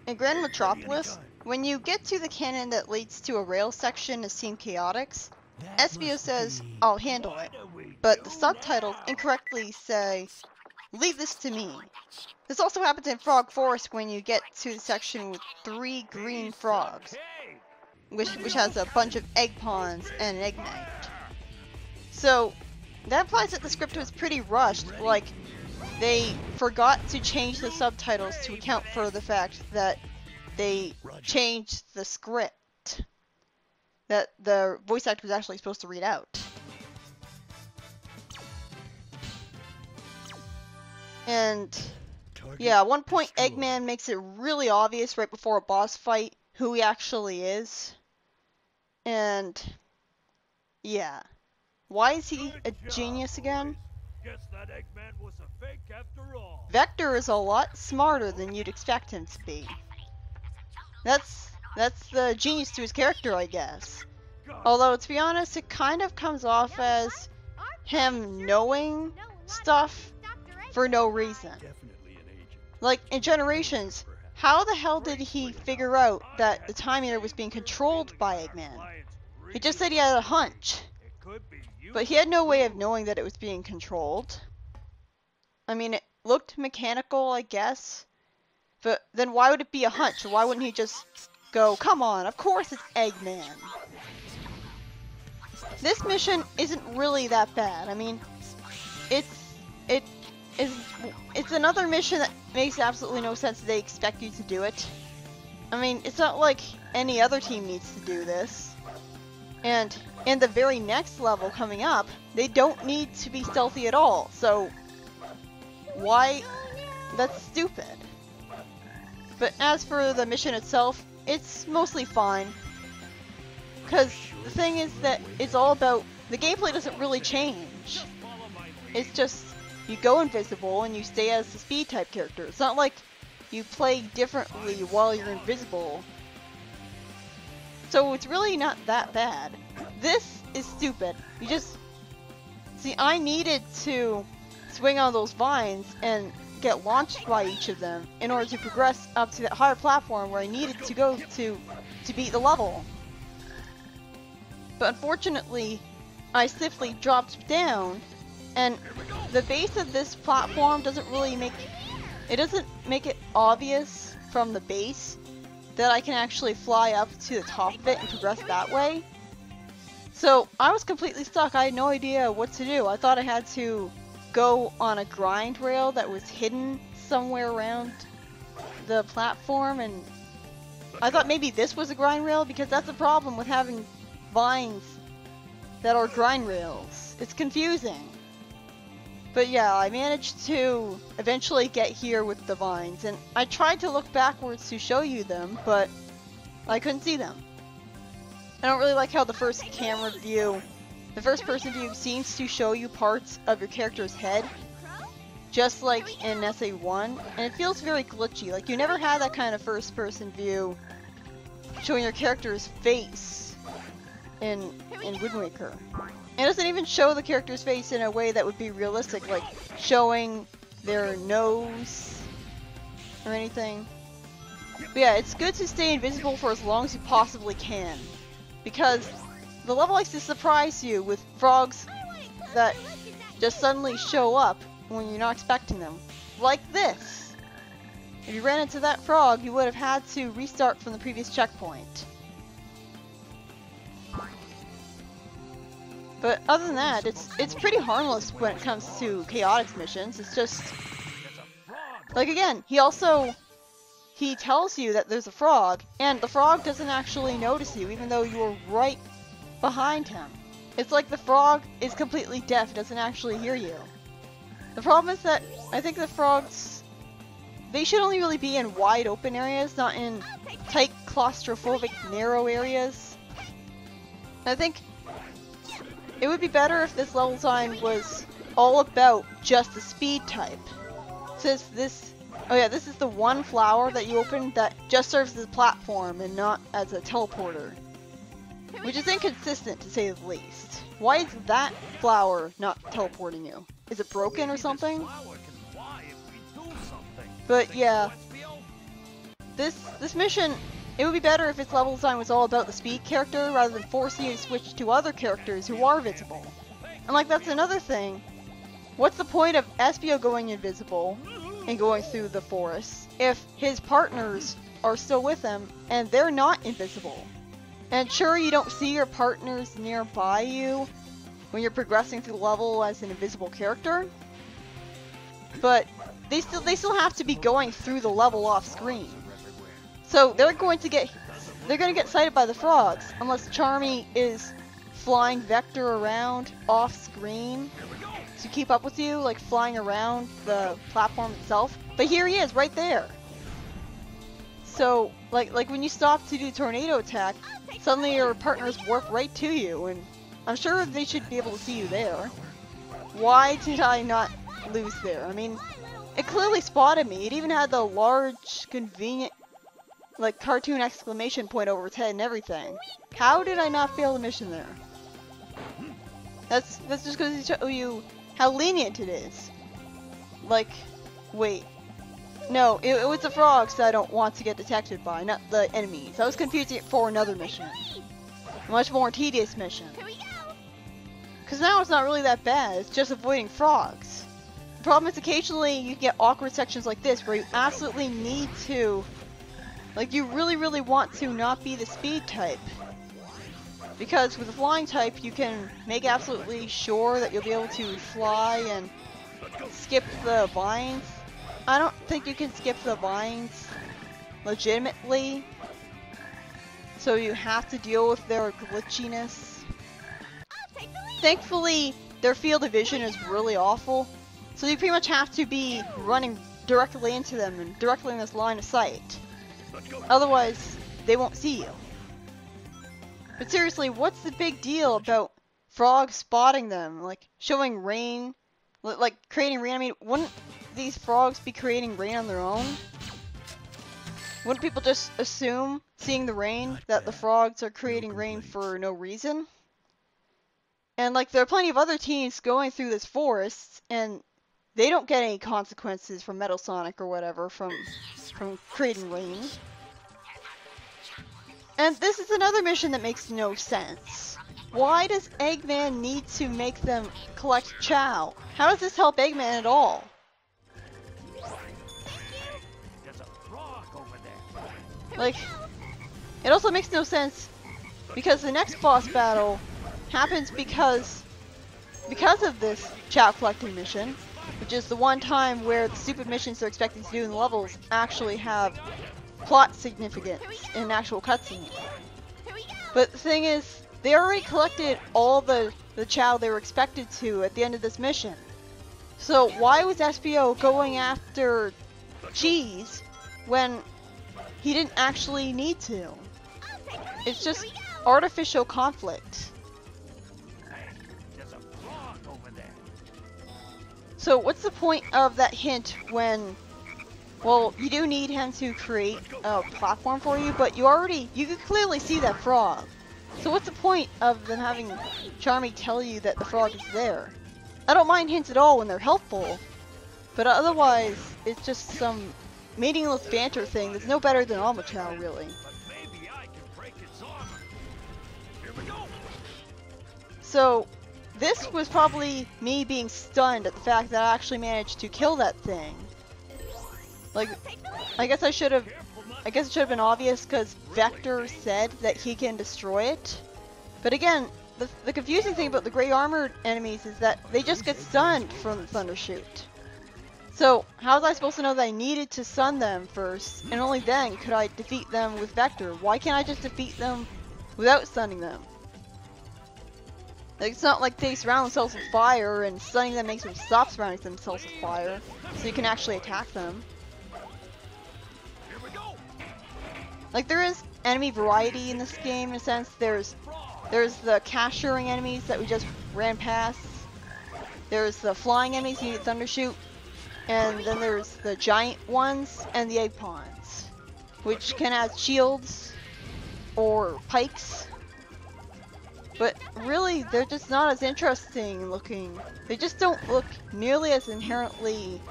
in Grand Metropolis, when you get to the cannon that leads to a rail section as Team Chaotix, SBO says, "I'll handle it," but the subtitles incorrectly say, "Leave this to me." This also happens in Frog Forest when you get to the section with 3 green frogs, which has a bunch of egg pawns and an egg knight. So that implies that the script was pretty rushed, like they forgot to change the subtitles to account for the fact that they changed the script that the voice actor was actually supposed to read out. And yeah, at one point Eggman makes it really obvious right before a boss fight who he actually is. And yeah, why is he a genius again? Guess that Eggman was a fake after all. Vector is a lot smarter than you'd expect him to be. That's the genius to his character, I guess. Although, to be honest, it kind of comes off as him knowing stuff for no reason. Like, in Generations, how the hell did he figure out that the Time Eater was being controlled by Eggman? He just said he had a hunch. But he had no way of knowing that it was being controlled. I mean, it looked mechanical, I guess. But then why would it be a hunch? Why wouldn't he just go, "Come on, of course it's Eggman"? This mission isn't really that bad. I mean, it's another mission that makes absolutely no sense that they expect you to do it. I mean, it's not like any other team needs to do this. And in the very next level coming up, they don't need to be stealthy at all. So why? That's stupid. But as for the mission itself, it's mostly fine. Because the thing is that it's all about, the gameplay doesn't really change. It's just, you go invisible and you stay as the speed type character. It's not like you play differently while you're invisible. So it's really not that bad. This is stupid. You just, see, I needed to swing on those vines and get launched by each of them in order to progress up to that higher platform where I needed to go to beat the level. But unfortunately, I swiftly dropped down, and the base of this platform doesn't really make it obvious from the base that I can actually fly up to the top of it and progress that way. So I was completely stuck. I had no idea what to do. I thought I had to go on a grind rail that was hidden somewhere around the platform, and I thought maybe this was a grind rail, because that's the problem with having vines that are grind rails. It's confusing. But yeah, I managed to eventually get here with the vines, and I tried to look backwards to show you them, but I couldn't see them. I don't really like how the first person view seems to show you parts of your character's head, just like in SA1, and it feels very glitchy. Like, you never had that kind of first person view showing your character's face in Wind Waker. It doesn't even show the character's face in a way that would be realistic, like showing their nose or anything. But yeah, it's good to stay invisible for as long as you possibly can, because the level likes to surprise you with frogs that just suddenly show up when you're not expecting them. Like this! If you ran into that frog, you would have had to restart from the previous checkpoint. But other than that, it's pretty harmless when it comes to Chaotix missions. It's just, like, again, he tells you that there's a frog, and the frog doesn't actually notice you, even though you were right behind him. It's like the frog is completely deaf, doesn't actually hear you. The problem is that I think the frogs, they should only really be in wide open areas, not in tight, claustrophobic, narrow areas. I think it would be better if this level design was all about just the speed type. Since this, oh yeah, this is the one flower that you open that just serves as a platform and not as a teleporter. Which is inconsistent, to say the least. Why is that flower not teleporting you? Is it broken or something? But yeah, this mission, it would be better if its level design was all about the speed character rather than forcing you to switch to other characters who are visible. And like that's another thing. What's the point of Espio going invisible and going through the forest if his partners are still with him and they're not invisible? And sure, you don't see your partners nearby you when you're progressing through the level as an invisible character, but they still have to be going through the level off screen. So they're going to get sighted by the frogs unless Charmy is flying Vector around off screen to keep up with you, like flying around the platform itself. But here he is, right there. So like when you stop to do tornado attack, suddenly your partners warp right to you, and I'm sure they should be able to see you there. Why did I not lose there? I mean, it clearly spotted me. It even had the large, convenient, like, cartoon exclamation point over its head and everything. How did I not fail the mission there? That's just because to show you how lenient it is. Like, wait. No, it was the frogs that I don't want to get detected by, not the enemies. I was confusing it for another mission. A much more tedious mission. Because now it's not really that bad, it's just avoiding frogs. The problem is occasionally you get awkward sections like this where you absolutely need to, like you really want to not be the speed type. Because with the flying type you can make absolutely sure that you'll be able to fly and skip the vines. I don't think you can skip the vines legitimately, so you have to deal with their glitchiness. Thankfully, their field of vision is really awful, so you pretty much have to be running directly into them and directly in this line of sight. Otherwise, they won't see you. But seriously, what's the big deal about frogs spotting them? Like, showing rain? Like, creating rain? I mean, wouldn't these frogs be creating rain on their own? Wouldn't people just assume, seeing the rain, that the frogs are creating rain for no reason? And like, there are plenty of other teams going through this forest, and they don't get any consequences from Metal Sonic or whatever from creating rain. And this is another mission that makes no sense. Why does Eggman need to make them collect Chow? How does this help Eggman at all? There's a frog over there. Like, it also makes no sense because the next boss battle happens because of this Chow collecting mission, which is the one time where the stupid missions they're expecting to do in the levels actually have plot significance in an actual cutscene. But the thing is, they already collected all the Chow they were expected to at the end of this mission. So why was Espio going after Cheese when he didn't actually need to? It's just artificial conflict. There's a frog over there. So what's the point of that hint when, well, you do need him to create a platform for you, but you can clearly see that frog. So what's the point of them having Charmy tell you that the frog is there? I don't mind hints at all when they're helpful, but otherwise it's just some meaningless banter thing that's no better than Alma Chow, really. But maybe I can break its armor. Here we go. So this was probably me being stunned at the fact that I actually managed to kill that thing. Like, I guess it should have been obvious because Vector said that he can destroy it. But again, the confusing thing about the gray armored enemies is that they just get stunned from the Thunder Shoot. So how was I supposed to know that I needed to stun them first, and only then could I defeat them with Vector? Why can't I just defeat them without stunning them? Like, it's not like they surround themselves with fire and stunning them makes them stop surrounding themselves with fire, so you can actually attack them. Here we go. Like, there is enemy variety in this game in a sense. There's the cashiering enemies that we just ran past. There's the flying enemies you need Thunder Shoot. And then there's the giant ones and the egg pawns, which can have shields or pikes. But really, they're just not as interesting looking. They just don't look nearly as inherently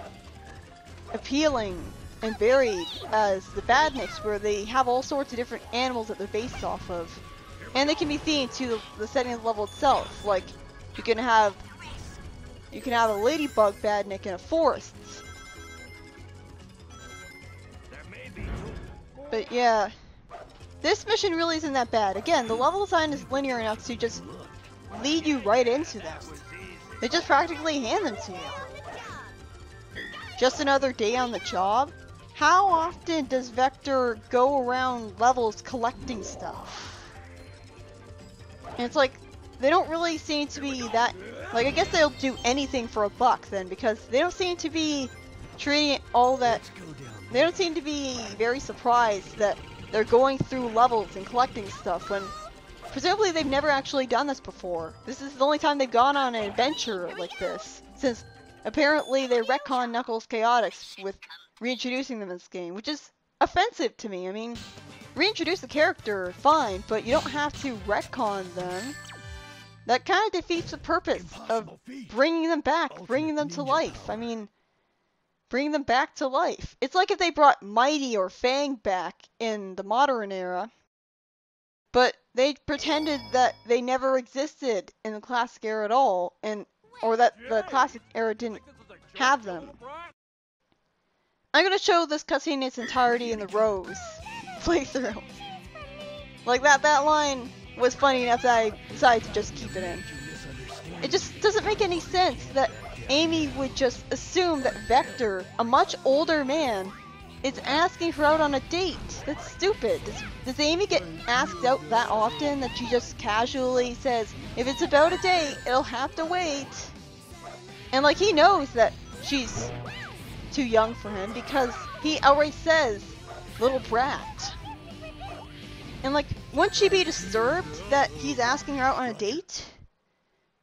appealing and varied as the Badniks, where they have all sorts of different animals that they're based off of. And they can be themed to the setting of the level itself. Like, you can have a ladybug Badnik in a forest. But yeah, this mission really isn't that bad. Again, the level design is linear enough to just lead you right into them. They just practically hand them to you. Just another day on the job? How often does Vector go around levels collecting stuff? And it's like, they don't really seem to be that... Like, I guess they'll do anything for a buck then, because they don't seem to be treating it all that... They don't seem to be very surprised that they're going through levels and collecting stuff when presumably they've never actually done this before. This is the only time they've gone on an adventure like this, since apparently they retconned Knuckles Chaotix with reintroducing them in this game, which is offensive to me. I mean, reintroduce the character, fine, but you don't have to retcon them. That kind of defeats the purpose of bringing them back, bringing them to life. I mean, bringing them back to life. It's like if they brought Mighty or Fang back in the modern era, but they pretended that they never existed in the classic era at all, or that the classic era didn't have them. I'm gonna show this cutscene in its entirety in the Rose playthrough. Like that line was funny enough that I decided to just keep it in. It just doesn't make any sense that Amy would just assume that Vector, a much older man, is asking her out on a date. That's stupid. Does Amy get asked out that often that she just casually says, if it's about a date, it'll have to wait? And like, he knows that she's too young for him because he outright says, little brat. And like, wouldn't she be disturbed that he's asking her out on a date?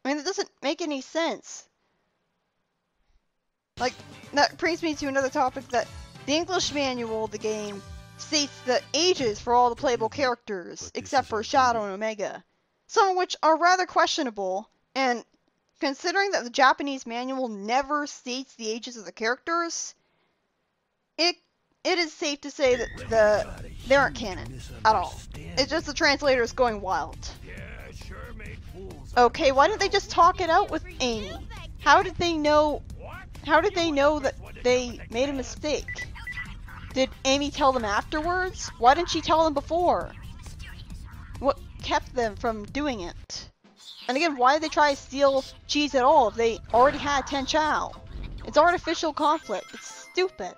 I mean, it doesn't make any sense. Like, that brings me to another topic that the English manual of the game states the ages for all the playable characters, except for Shadow and Omega. Some of which are rather questionable, and considering that the Japanese manual never states the ages of the characters, it is safe to say that they aren't canon at all. It's just the translators going wild. Okay, why didn't they just talk it out with Amy? How did they know that they made a mistake? Did Amy tell them afterwards? Why didn't she tell them before? What kept them from doing it? And again, why did they try to steal cheese at all if they already had Ten Chow? It's artificial conflict. It's stupid.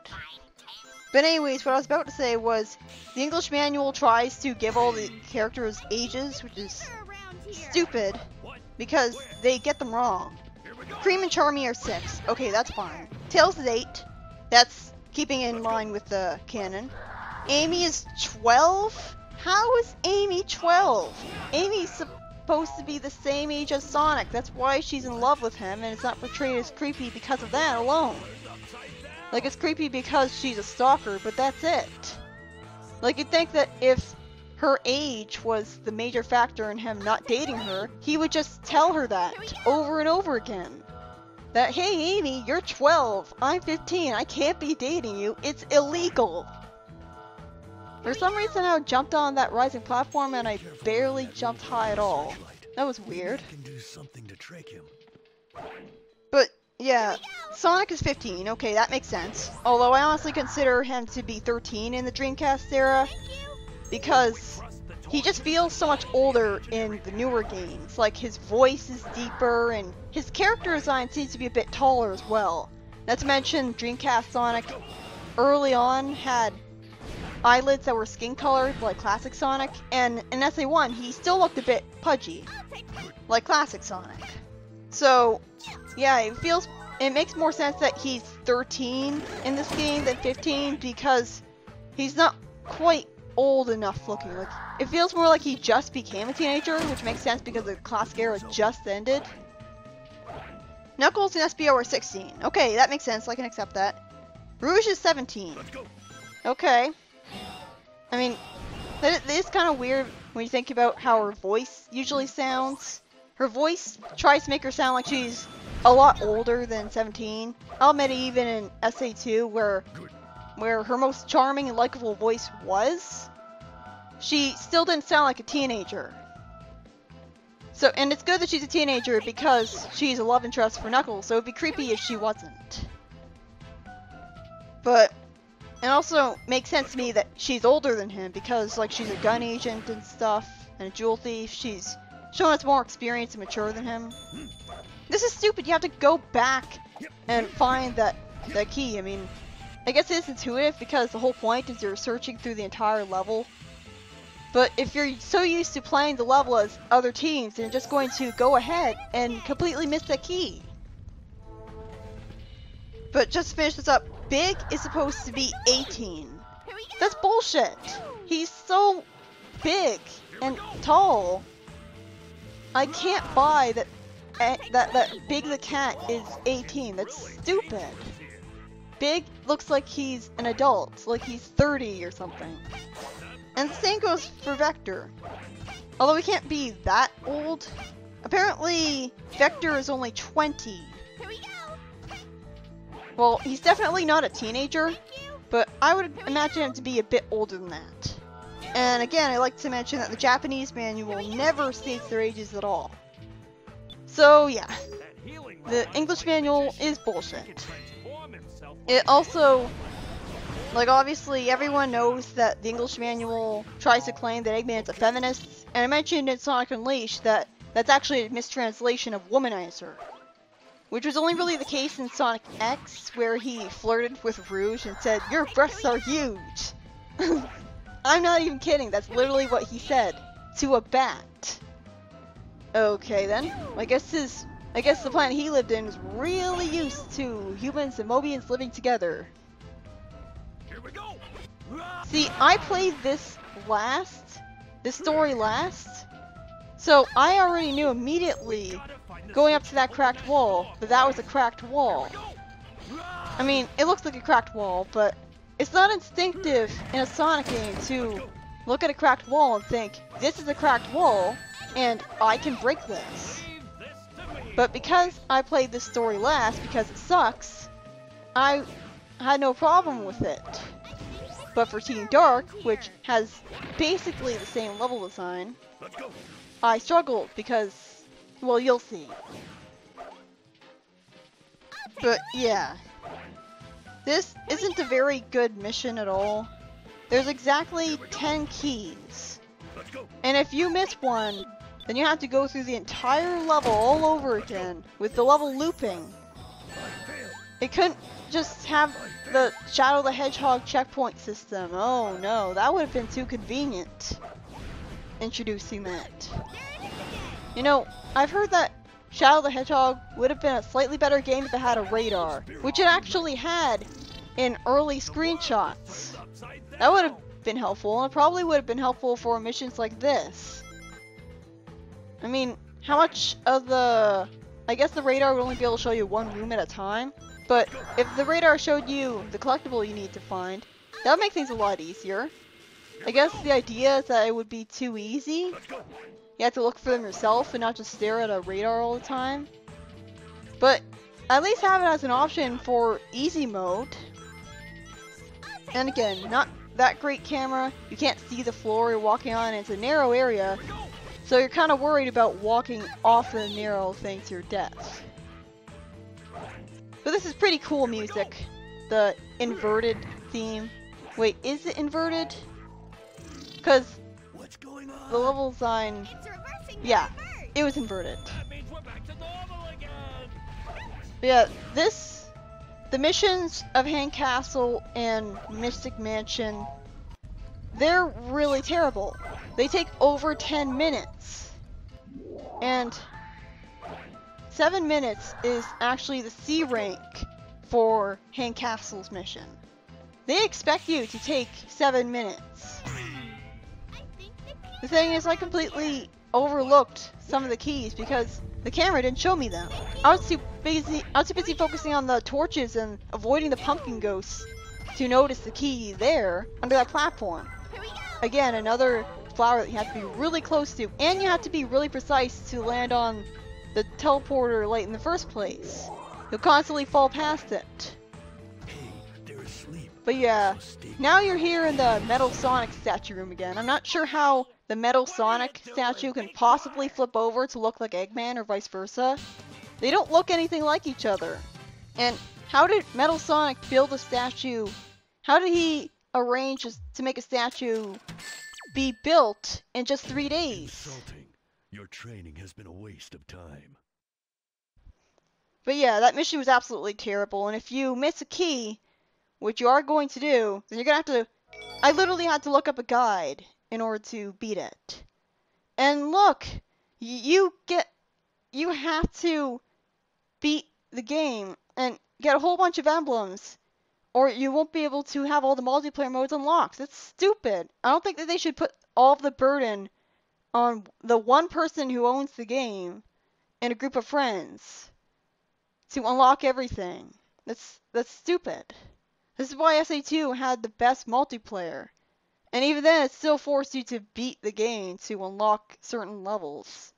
But anyways, what I was about to say was, the English manual tries to give all the characters ages, which is stupid, because they get them wrong. Cream and Charmy are 6. Okay, that's fine. Tails is 8. That's keeping in line with the canon. Amy is 12? How is Amy 12? Amy's supposed to be the same age as Sonic. That's why she's in love with him, and it's not portrayed as creepy because of that alone. Like, it's creepy because she's a stalker, but that's it. Like, you'd think that if her age was the major factor in him not dating her, he would just tell her that over and over again. That, hey Amy, you're 12, I'm 15, I can't be dating you, it's illegal. For some reason I jumped on that rising platform and I barely jumped high at all. That was weird. But yeah, Sonic is 15, okay, that makes sense. Although I honestly consider him to be 13 in the Dreamcast era, because he just feels so much older in the newer games. Like, his voice is deeper, and his character design seems to be a bit taller as well. Not to mention, Dreamcast Sonic early on had eyelids that were skin colored, like classic Sonic, and in SA1 he still looked a bit pudgy, like classic Sonic. So, yeah, it makes more sense that he's 13 in this game than 15, because he's not quite old enough looking. Like, it feels more like he just became a teenager, which makes sense because the classic era just ended. Knuckles and SBO are 16. Okay, that makes sense. I can accept that. Rouge is 17. Okay. I mean, that is kind of weird when you think about how her voice usually sounds. Her voice tries to make her sound like she's a lot older than 17. I'll admit, even in SA2, where where her most charming and likable voice was, she still didn't sound like a teenager. So, and it's good that she's a teenager because she's a love interest for Knuckles, so it'd be creepy if she wasn't. But it also makes sense to me that she's older than him because, like, she's a gun agent and stuff, and a jewel thief. She's shown us more experience and mature than him. This is stupid. You have to go back and find that key. I mean, I guess it is intuitive because the whole point is you're searching through the entire level. But if you're so used to playing the level as other teams, then you're just going to go ahead and completely miss that key. But just to finish this up, Big is supposed to be 18. That's bullshit. He's so big and tall. I can't buy that Big the cat is 18. That's stupid. Big looks like he's an adult, like he's 30 or something. And the same goes for Vector. Although he can't be that old. Apparently, Vector is only 20. Here we go. Well, he's definitely not a teenager, but I would imagine him to be a bit older than that. And again, I like to mention that the Japanese manual never states their ages at all. So yeah, the English manual is bullshit. It also, like, obviously everyone knows that the English manual tries to claim that Eggman's a feminist, and I mentioned in Sonic Unleashed that that's actually a mistranslation of womanizer. Which was only really the case in Sonic X, where he flirted with Rouge and said, "Your breasts are huge!" I'm not even kidding, that's literally what he said. To a bat. Okay then, I guess the planet he lived in was really used to humans and Mobians living together. Here we go. See, I played this story last, so I already knew immediately going up to that cracked wall that was a cracked wall. I mean, it looks like a cracked wall, but it's not instinctive in a Sonic game to look at a cracked wall and think, this is a cracked wall, and I can break this. But because I played this story last, because it sucks, I had no problem with it. But for Team Dark, which has basically the same level design, I struggled because, well, you'll see. But yeah, this isn't a very good mission at all. There's exactly 10 keys. And if you miss one, then you have to go through the entire level all over again, with the level looping. It couldn't just have the Shadow the Hedgehog checkpoint system. Oh no, that would have been too convenient, introducing that. You know, I've heard that Shadow the Hedgehog would have been a slightly better game if it had a radar, which it actually had in early screenshots. That would have been helpful, and it probably would have been helpful for missions like this. I mean, how much of the... I guess the radar would only be able to show you one room at a time, but if the radar showed you the collectible you need to find, that would make things a lot easier. I guess the idea is that it would be too easy. You have to look for them yourself and not just stare at a radar all the time. But at least have it as an option for easy mode. And again, not that great camera. You can't see the floor you're walking on, and it's a narrow area. So you're kind of worried about walking off the narrow thing to your death. But this is pretty cool music. The inverted theme. Wait, is it inverted? Because the level design... Yeah, it was inverted. That means we're back to normal again. But yeah, the missions of Hand Castle and Mystic Mansion, they're really terrible. They take over 10 minutes. And 7 minutes is actually the C rank for Hand Castle's mission. They expect you to take 7 minutes. The thing is, I completely overlooked some of the keys because the camera didn't show me them. I was too busy focusing on the torches and avoiding the pumpkin ghosts to notice the key there under that platform. Again, another flower that you have to be really close to, and you have to be really precise to land on the teleporter light in the first place. You'll constantly fall past it. Hey, they're asleep. But yeah, now you're here in the Metal Sonic statue room again. I'm not sure how the Metal Sonic statue can possibly flip over to look like Eggman or vice versa. They don't look anything like each other. And how did Metal Sonic build a statue? How did he arrange to make a statue be built in just 3 days? Insulting. Your training has been a waste of time. But yeah, that mission was absolutely terrible, and if you miss a key, which you are going to do, then you're gonna have to... I literally had to look up a guide in order to beat it. And look! You have to beat the game and get a whole bunch of emblems, or you won't be able to have all the multiplayer modes unlocked. That's stupid. I don't think that they should put all of the burden on the one person who owns the game and a group of friends to unlock everything. That's stupid. This is why SA2 had the best multiplayer. And even then, it still forced you to beat the game to unlock certain levels.